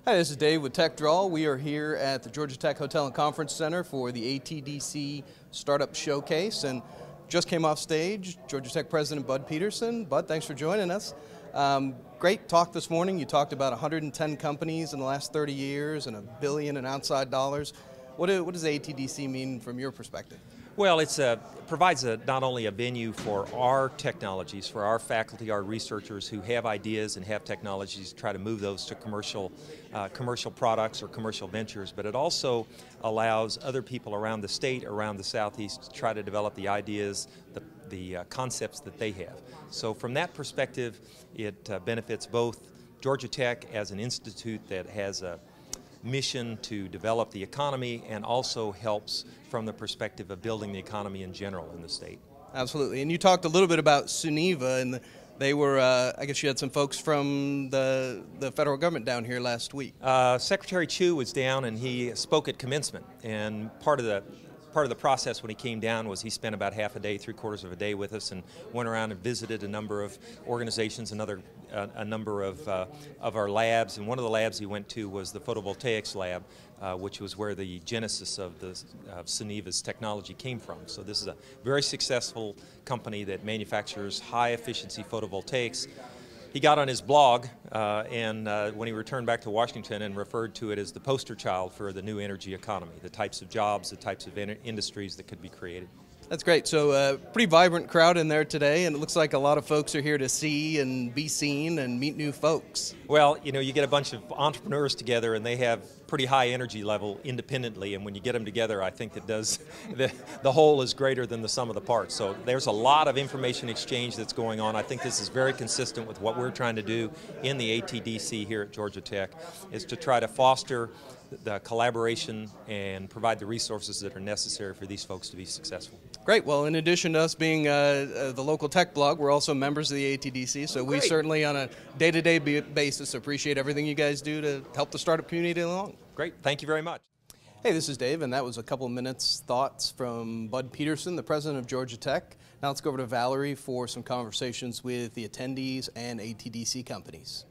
Hi, this is Dave with TechDrawl. We are here at the Georgia Tech Hotel and Conference Center for the ATDC Startup Showcase, and just came off stage, Georgia Tech President Bud Peterson. Bud, thanks for joining us. Great talk this morning. You talked about 110 companies in the last 30 years and $1 billion in outside dollars. What does ATDC mean from your perspective? Well, it provides not only a venue for our technologies, for our faculty, our researchers who have ideas and have technologies to try to move those to commercial products or commercial ventures, but it also allows other people around the state, around the Southeast, to try to develop the ideas, the concepts that they have. So from that perspective, it benefits both Georgia Tech as an institute that has a mission to develop the economy, and also helps from the perspective of building the economy in general in the state. Absolutely. And you talked a little bit about SUNEVA, and they were, I guess you had some folks from the federal government down here last week. Secretary Chu was down and he spoke at commencement, and part of the process when he came down was he spent about half a day, 3/4 of a day with us, and went around and visited a number of organizations, a number of our labs. And one of the labs he went to was the photovoltaics lab, which was where the genesis of SUNEVA's technology came from. So this is a very successful company that manufactures high efficiency photovoltaics. He got on his blog and when he returned back to Washington, and referred to it as the poster child for the new energy economy, the types of jobs, the types of industries that could be created. That's great. So pretty vibrant crowd in there today, and it looks like a lot of folks are here to see and be seen and meet new folks. Well, you know, you get a bunch of entrepreneurs together and they have pretty high energy level independently, and when you get them together, I think the whole is greater than the sum of the parts. So there's a lot of information exchange that's going on. I think this is very consistent with what we're trying to do in the ATDC here at Georgia Tech, is to try to foster the collaboration and provide the resources that are necessary for these folks to be successful. Great. Well, in addition to us being the local tech blog, we're also members of the ATDC, so we certainly on a day-to-day basis appreciate everything you guys do to help the startup community along. Great. Thank you very much. Hey, this is Dave, and that was a couple of minutes thoughts from Bud Peterson, the president of Georgia Tech. Now let's go over to Valerie for some conversations with the attendees and ATDC companies.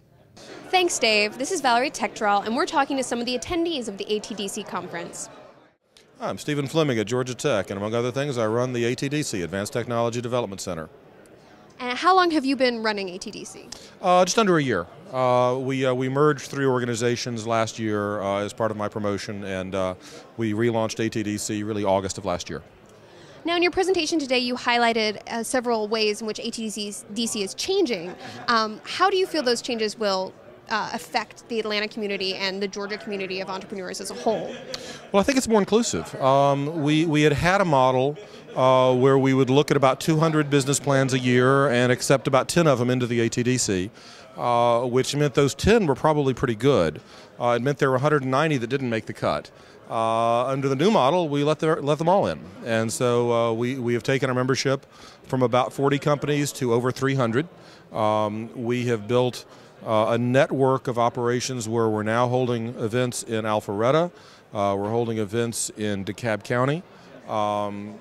Thanks, Dave. This is Valerie, TechDrawl, and we're talking to some of the attendees of the ATDC conference. I'm Stephen Fleming at Georgia Tech, and among other things, I run the ATDC, Advanced Technology Development Center. And how long have you been running ATDC? Just under a year. We merged 3 organizations last year as part of my promotion, and we relaunched ATDC really August of last year. Now, in your presentation today, you highlighted several ways in which ATDC is changing. How do you feel those changes will affect the Atlanta community and the Georgia community of entrepreneurs as a whole? Well, I think it's more inclusive. We had a model where we would look at about 200 business plans a year and accept about 10 of them into the ATDC, which meant those 10 were probably pretty good. It meant there were 190 that didn't make the cut. Under the new model, we let them all in, and so we have taken our membership from about 40 companies to over 300. We have built a network of operations where we're now holding events in Alpharetta. We're holding events in DeKalb County.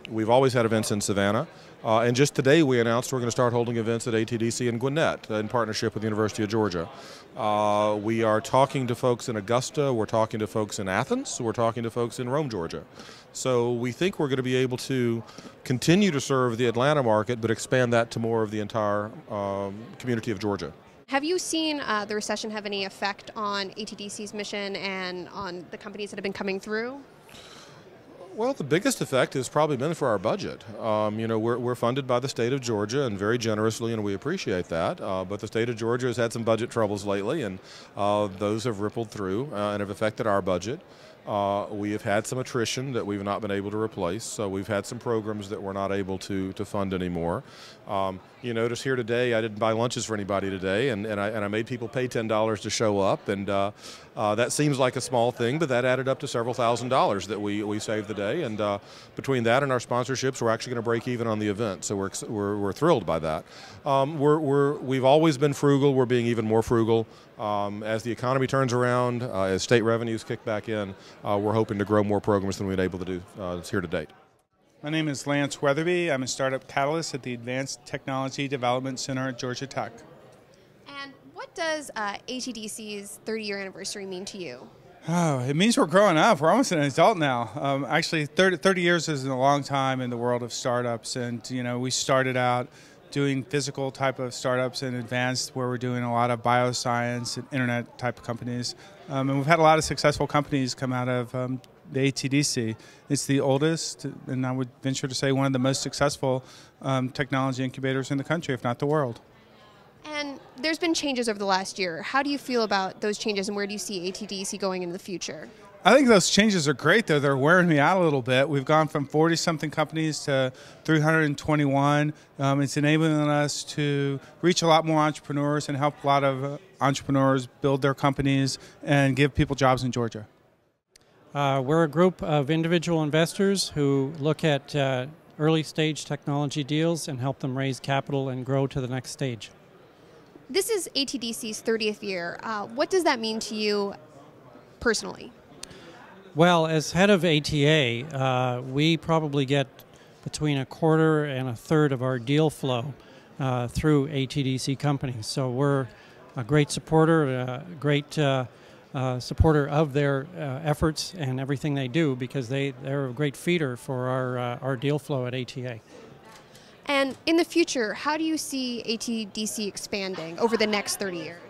We've always had events in Savannah. And just today we announced we're going to start holding events at ATDC in Gwinnett in partnership with the University of Georgia. We are talking to folks in Augusta, we're talking to folks in Athens, we're talking to folks in Rome, Georgia. So we think we're going to be able to continue to serve the Atlanta market, but expand that to more of the entire community of Georgia. Have you seen the recession have any effect on ATDC's mission and on the companies that have been coming through? Well, the biggest effect has probably been for our budget. You know, we're funded by the state of Georgia, and very generously, and we appreciate that. But the state of Georgia has had some budget troubles lately, and those have rippled through and have affected our budget. We have had some attrition that we've not been able to replace, so we've had some programs that we're not able to fund anymore. You notice here today, I didn't buy lunches for anybody today, and I made people pay $10 to show up, and that seems like a small thing, but that added up to several $1,000s that we saved the day, and between that and our sponsorships, we're actually going to break even on the event, so we're thrilled by that. We've always been frugal. We're being even more frugal. As the economy turns around, as state revenues kick back in, we're hoping to grow more programs than we've been able to do here to date. My name is Lance Weatherby. I'm a startup catalyst at the Advanced Technology Development Center at Georgia Tech. And What does ATDC's 30-year anniversary mean to you? Oh, it means we're growing up. We're almost an adult now. Actually, 30 years is a long time in the world of startups. And, you know, we started out doing physical type of startups and advanced where we're doing a lot of bioscience and internet type of companies. And we've had a lot of successful companies come out of the ATDC. It's the oldest, and I would venture to say one of the most successful technology incubators in the country, if not the world. And there's been changes over the last year. How do you feel about those changes, and where do you see ATDC going in the future? I think those changes are great, though. They're wearing me out a little bit. We've gone from 40-something companies to 321. It's enabling us to reach a lot more entrepreneurs and help a lot of entrepreneurs build their companies and give people jobs in Georgia. We're a group of individual investors who look at early stage technology deals and help them raise capital and grow to the next stage. This is ATDC's 30th year. What does that mean to you personally? Well, as head of ATA, we probably get between a quarter and a third of our deal flow through ATDC companies. So we're a great supporter, a great supporter of their efforts and everything they do, because they're a great feeder for our deal flow at ATA. And in the future, how do you see ATDC expanding over the next 30 years?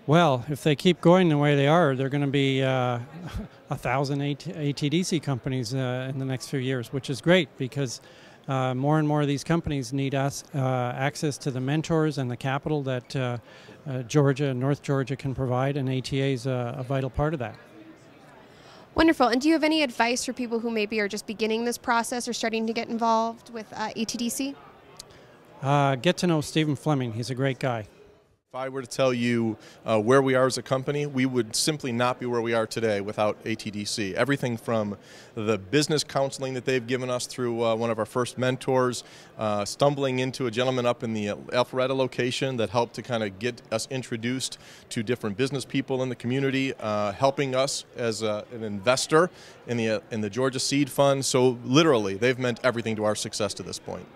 Well, if they keep going the way they are, they're going to be 1,000 ATDC companies in the next few years, which is great because more and more of these companies need access to the mentors and the capital that Georgia and North Georgia can provide, and ATA is a vital part of that. Wonderful. And do you have any advice for people who maybe are just beginning this process or starting to get involved with ATDC? Get to know Stephen Fleming. He's a great guy. If I were to tell you where we are as a company, we would simply not be where we are today without ATDC. Everything from the business counseling that they've given us through one of our first mentors, stumbling into a gentleman up in the Alpharetta location that helped to kind of get us introduced to different business people in the community, helping us as an investor in the Georgia Seed Fund. So literally, they've meant everything to our success to this point.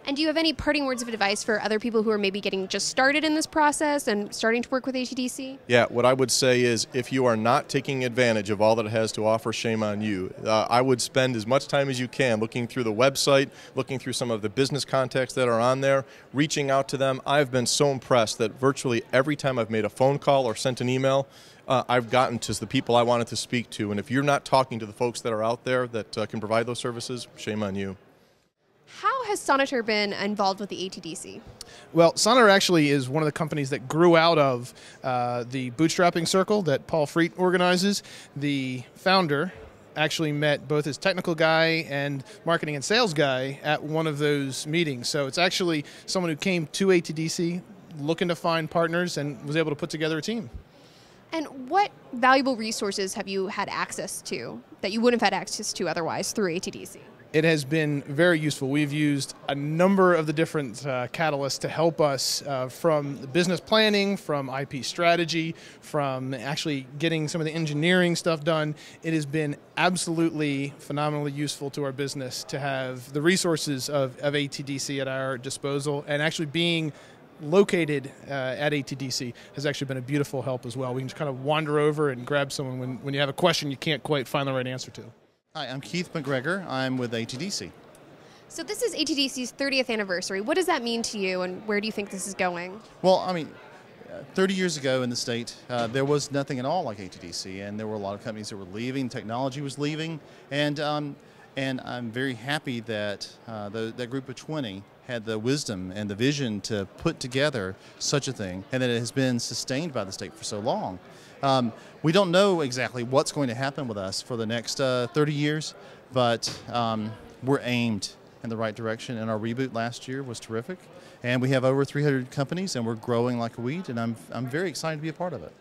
And do you have any parting words of advice for other people who are maybe getting just started in this process and starting to work with ATDC? Yeah, what I would say is if you are not taking advantage of all that it has to offer, shame on you. I would spend as much time as you can looking through the website, looking through some of the business contacts that are on there, reaching out to them. I've been so impressed that virtually every time I've made a phone call or sent an email, I've gotten to the people I wanted to speak to. And if you're not talking to the folks that are out there that can provide those services, shame on you. How has Sonitor been involved with the ATDC? Well, Sonitor actually is one of the companies that grew out of the bootstrapping circle that Paul Freet organizes. The founder actually met both his technical guy and marketing and sales guy at one of those meetings. So it's actually someone who came to ATDC looking to find partners and was able to put together a team. And what valuable resources have you had access to that you wouldn't have had access to otherwise through ATDC? It has been very useful. We've used a number of the different catalysts to help us from the business planning, from IP strategy, from actually getting some of the engineering stuff done. It has been absolutely phenomenally useful to our business to have the resources of ATDC at our disposal, and actually being located at ATDC has actually been a beautiful help as well. We can just kind of wander over and grab someone when you have a question you can't quite find the right answer to. Hi, I'm Keith McGregor. I'm with ATDC. So this is ATDC's 30th anniversary. What does that mean to you, and where do you think this is going? Well, I mean, 30 years ago in the state, there was nothing at all like ATDC, and there were a lot of companies that were leaving, technology was leaving, and I'm very happy that that group of 20 had the wisdom and the vision to put together such a thing, and that it has been sustained by the state for so long. We don't know exactly what's going to happen with us for the next 30 years, but we're aimed in the right direction, and our reboot last year was terrific. And we have over 300 companies, and we're growing like a weed, and I'm very excited to be a part of it.